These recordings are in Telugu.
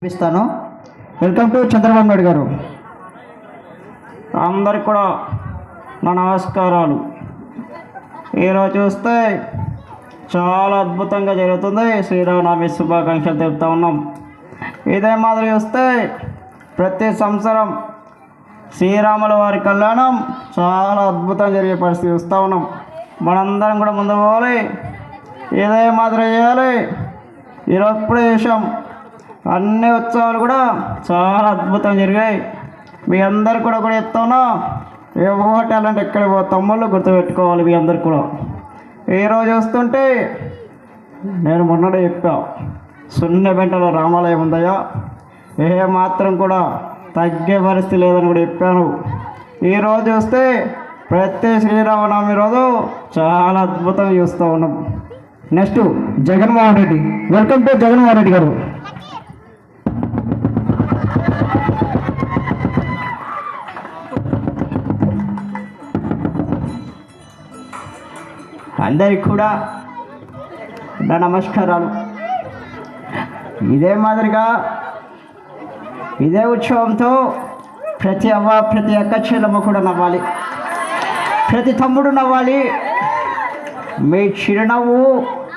ఇస్తాను. వెల్కమ్ టు చంద్రబాబు నాయుడు గారు. అందరికి కూడా నా నమస్కారాలు. ఈరోజు చూస్తే చాలా అద్భుతంగా జరుగుతుంది. శ్రీరామనవమి శుభాకాంక్షలు తెలుపుతా ఉన్నాం. ఇదే మాదిరి చూస్తే ప్రతి సంవత్సరం శ్రీరాముల వారి కళ్యాణం చాలా అద్భుతంగా జరిగే పరిస్థితి చూస్తూ ఉన్నాం. మనందరం కూడా ముందు పోవాలి, ఇదే మాదిరి చేయాలి. ఈరోజు ఇప్పుడే చేసాం, అన్ని ఉత్సవాలు కూడా చాలా అద్భుతంగా జరిగాయి. మీ అందరు కూడా చెప్తా ఉన్నా, ఏ టాలెంట్ ఎక్కడ తమ్ముళ్ళు గుర్తుపెట్టుకోవాలి. మీ అందరు కూడా ఈరోజు వస్తుంటే నేను మొన్నడే చెప్పా, సున్నబెంటలో రామాలయం ఉందయ్యా, ఏ మాత్రం కూడా తగ్గే పరిస్థితి లేదని కూడా చెప్పాను. ఈరోజు వస్తే ప్రతి శ్రీరామనవమి రోజు చాలా అద్భుతంగా చూస్తూ ఉన్నాం. Next Jaganmohan Reddy. Welcome to Jaganmohan Reddy గారు. అందరికి కూడా నా నమస్కారాలు. ఇదే మాదిరిగా ఇదే ఉత్సవంతో ప్రతి అవ్వ ప్రతి అక్క చెల్లెమ్మ కూడా నవ్వాలి, ప్రతి తమ్ముడు నవ్వాలి. మీ చిరునవ్వు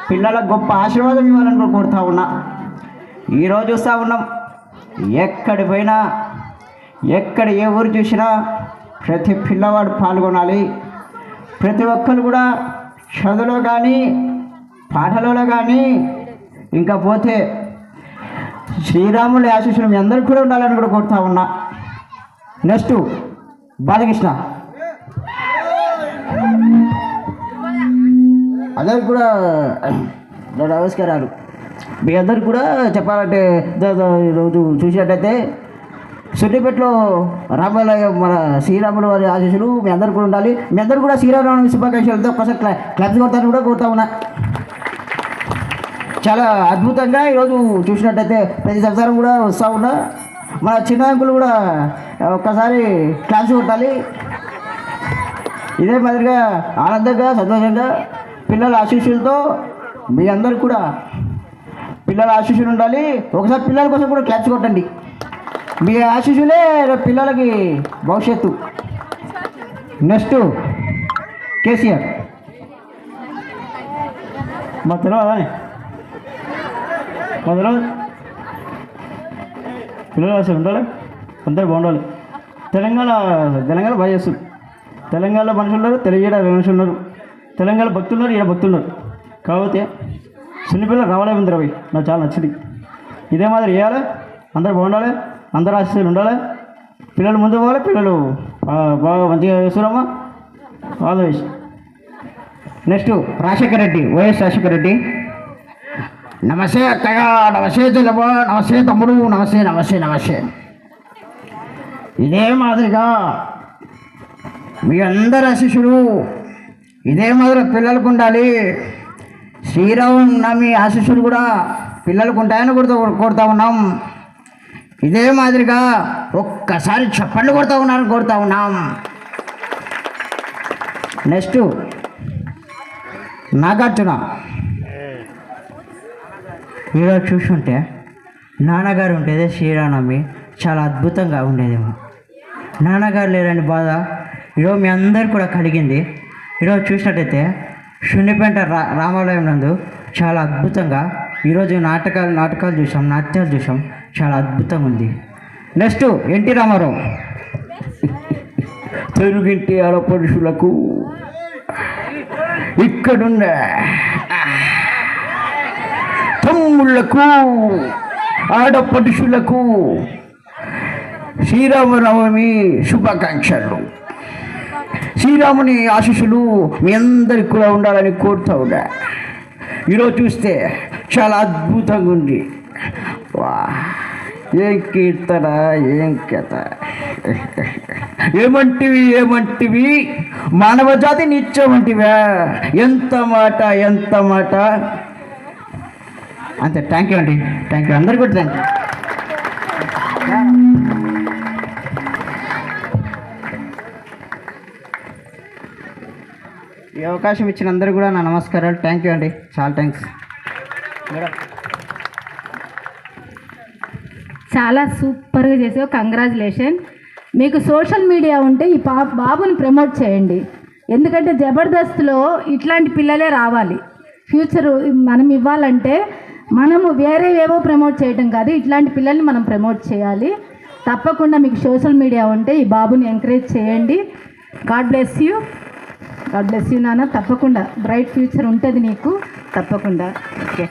పిల్లలకు గొప్ప ఆశీర్వాదం ఇవ్వాలని కోరుతా ఉన్నా. ఈరోజు చూస్తూ ఉన్నాం, ఎక్కడి పోయినా ఎక్కడ ఏ ఊరు చూసినా ప్రతి పిల్లవాడు పాల్గొనాలి. ప్రతి ఒక్కరు కూడా చదువులో కానీ పాటలలో కానీ ఇంకా పోతే శ్రీరాముడి ఆశీస్సులు మీ అందరికీ కూడా ఉండాలని కూడా కోరుతా ఉన్నా. నెక్స్ట్ బాలకృష్ణ. అందరికి కూడా నమస్కారాలు. మీ అందరికి కూడా చెప్పాలంటే ఈరోజు చూసినట్టయితే సున్నిపేటలో రామాలయం మన శ్రీరాముల వారి ఆశీస్సులు మీ అందరు కూడా ఉండాలి. మీ అందరు కూడా శ్రీరామనవమి శుభాకాంక్షలతో ఒకసారి క్లబ్స్ కొడతాను కూడా కోరుతా ఉన్నా. చాలా అద్భుతంగా ఈరోజు చూసినట్టయితే ప్రతి సంవత్సరం కూడా వస్తూ ఉన్నా. మన చిన్న అంకులు కూడా ఒక్కసారి క్లాప్స్ కొట్టాలి. ఇదే మాదిరిగా ఆనందంగా సంతోషంగా పిల్లల ఆశీస్సులతో మీ అందరు కూడా పిల్లల ఆశీస్సులు ఉండాలి. ఒకసారి పిల్లల కోసం కూడా క్లాప్స్ కొట్టండి. మీ ఆశీస్సులే పిల్లలకి భవిష్యత్తు. నెక్స్ట్ కేసీఆర్. మా తెలియదా మొదలు పిల్లలు అసలు ఉండాలి, అందరూ బాగుండాలి. తెలంగాణ బాగా చేస్తుంది. తెలంగాణలో మనుషులు ఉన్నారు, తెలియజేయడ మనుషులు ఉన్నారు. తెలంగాణ భక్తులు ఉన్నారు, ఈడ భక్తులు ఉన్నారు. కాకపోతే చిన్నపిల్లలు రావాలే ఉంది రవి, నాకు చాలా నచ్చింది. ఇదే మాదిరి చేయాలి, అందరూ బాగుండాలి, అందరూ ఆశీస్సులు ఉండాలి. పిల్లలు ముందు పోవాలి, పిల్లలు బాగా మంచిగా చేస్తున్నామా ఆల్ వేసి. Next Rajasekhara Reddy, YS Rajasekhara Reddy. నమస్తే అక్కగా, నమస్తే చెల్లెమ్మ, నమస్తే తమ్ముడు, నమస్తే నమస్తే నమస్తే. ఇదే మాదిరిగా మీ అందరి ఆశీస్సులు ఇదే మాదిరి పిల్లలకు ఉండాలి. శ్రీరామనవమి ఆశీస్సులు కూడా పిల్లలకు ఉంటాయని కోరుతా ఉన్నాం. ఇదే మాదిరిగా ఒక్కసారి చప్పట్లు కోరుతా ఉన్నాం. నెక్స్ట్ నాగార్జున. ఈరోజు చూస్తుంటే నాన్నగారు ఉంటేదే శ్రీరామనవమి చాలా అద్భుతంగా ఉండేదేమో. నాన్నగారు లేరని బాధ ఈరోజు మీ అందరు కూడా కలిగింది. ఈరోజు చూసినట్టయితే సున్నిపేట రామాలయం నందు చాలా అద్భుతంగా ఈరోజు నాటకాలు చూసాం, నాట్యాలు చూసాం, చాలా అద్భుతంగా ఉంది. నెక్స్ట్ ఎన్టీ రామారావు. తెలుగింటి ఆడపడుషులకు ఇక్కడున్న తమ్ముళ్లకు ఆడపడుషులకు శ్రీరామనవమి శుభాకాంక్షలు. శ్రీరాముని ఆశీస్సులు మీ అందరికి కూడా ఉండాలని కోరుతా ఉన్నా. ఈరోజు చూస్తే చాలా అద్భుతంగా ఉంది. వా, ఏం కీర్తన, ఏం కథ. ఏమంటివి మానవజాతి నిత్యమంటివా. ఎంత మాట. అంతే. థ్యాంక్ యూ అండి, థ్యాంక్ యూ అందరికీ కూడా థ్యాంక్ యూ. ఈ అవకాశం ఇచ్చిన అందరూ కూడా నా నమస్కారాలు. థ్యాంక్ యూ అండి, చాలా థ్యాంక్స్. మేడం చాలా సూపర్గా చేసావు, కంగ్రాచులేషన్. మీకు సోషల్ మీడియా ఉంటే ఈ బాబుని ప్రమోట్ చేయండి. ఎందుకంటే జబర్దస్త్లో ఇట్లాంటి పిల్లలే రావాలి. ఫ్యూచర్ మనం ఇవ్వాలంటే మనము వేరేవేవో ప్రమోట్ చేయడం కాదు, ఇట్లాంటి పిల్లల్ని మనం ప్రమోట్ చేయాలి. తప్పకుండా మీకు సోషల్ మీడియా ఉంటే ఈ బాబుని ఎంకరేజ్ చేయండి. God bless you, God bless you నాన్న. తప్పకుండా బ్రైట్ ఫ్యూచర్ ఉంటుంది నీకు, తప్పకుండా. ఓకే.